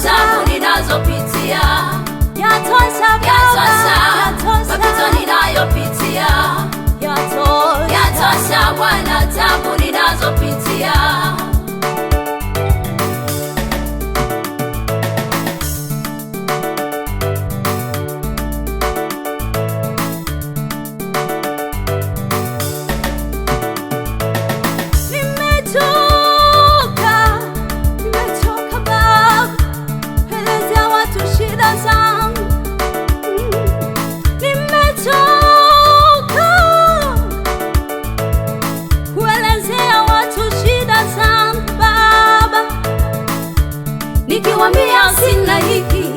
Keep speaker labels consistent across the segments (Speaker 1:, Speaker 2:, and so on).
Speaker 1: tabu ninazopitia,
Speaker 2: yatosha
Speaker 1: mapito ninayopitia, yatosha Bwana, tabu ninazopitia.
Speaker 2: Nimechoka Baba, elezea watu shida zangu. Nimechoka kuelezea watu shida zangu Baba, nikiwaambia sina hiki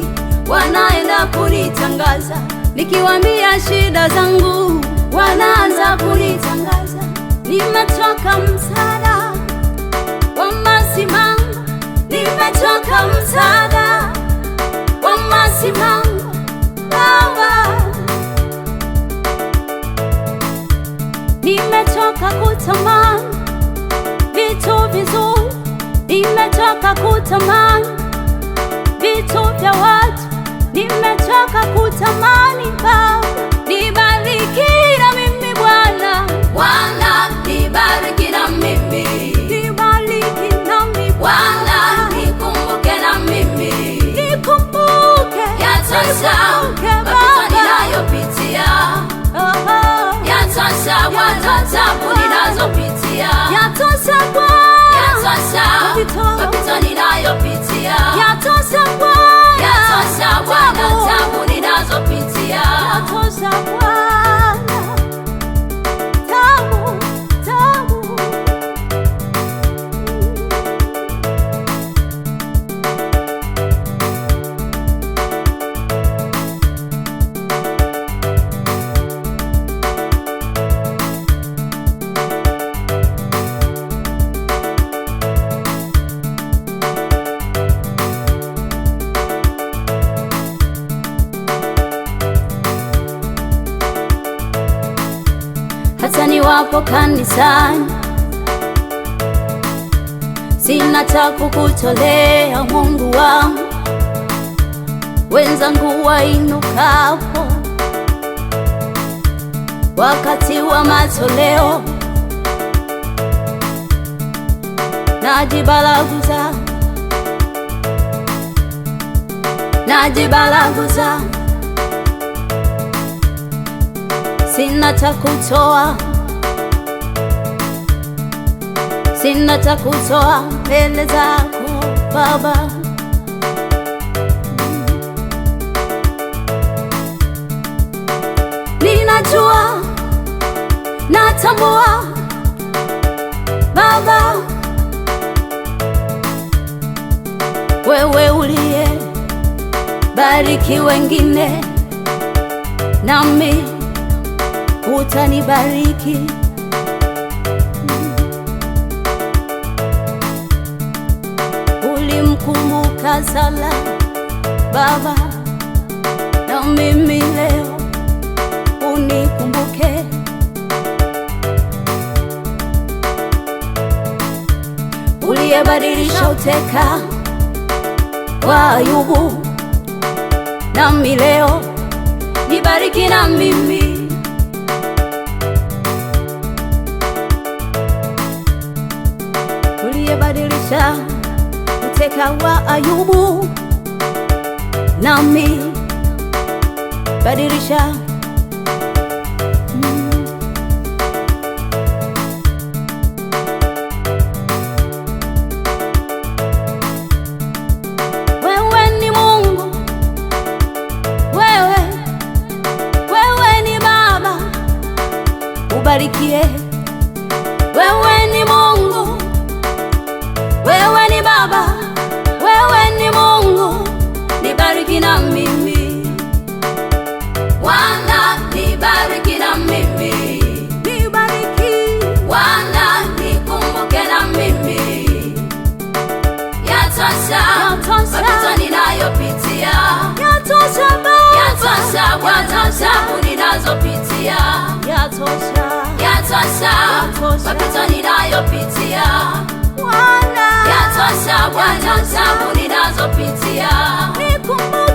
Speaker 2: wanaenda kunitangaza, nikiwaambia shida zangu wanaanza kunitangaza. Nimechoka msaada wa masimango, nimechoka msaada wa masimango Baba, nimechoka kutamani vitu vizuri, nimechoka kutamani vitu vya watu, nimechoka kutamani Baba, nibariki na mimi Bwana,
Speaker 1: Bwana nibariki na mimi,
Speaker 2: nibariki na mimi
Speaker 1: Bwana nikumbuke na mimi,
Speaker 2: nikumbuke,
Speaker 1: yatosha mapito ninayopitia, yatosha Bwana, tabu ninazopitia,
Speaker 2: yatosha Bwana,
Speaker 1: yatosha mapito ninayopitia,
Speaker 2: yatosha Bwana,
Speaker 1: yatosha Bwana, tabu ninazopitia,
Speaker 2: yatosha Bwana, tabu, tabu. Hata niwapo kanisani sina cha kukutolea Mungu wangu, wenzangu wainukapo wakati wa matoleo, najibalaguza, najibalaguza, sina cha kutoa, sina cha kutoa mbele zako Baba, ninajua, natambua Baba, wewe uliye bariki wengine, nami utanibariki. Ulimkumbuka Sala Baba, na mimi leo unikumbuke. Uliyebadilisha uteka wa Ayubu, nami leo nibariki na mimi. Uliyebadilisha uteka wa Ayubu, nami badilisha. Wewe ni Mungu, wewe ni Baba, ubarikie. Wewe ni Mungu, wewe ni Baba, wewe ni Mungu, nibariki na mimi.
Speaker 1: Bwana nibariki na mimi,
Speaker 2: Nibariki,
Speaker 1: Bwana nikumbuke na mimi, yatosha mapito ninayopitia,
Speaker 2: yatosha Baba,
Speaker 1: yatosha Bwana, tabu ninazopitia, yatosha mapito ninayopitia,
Speaker 2: Bwana,
Speaker 1: yatosha Yatosha Bwana tabu ninazopitia.
Speaker 2: nikumbuke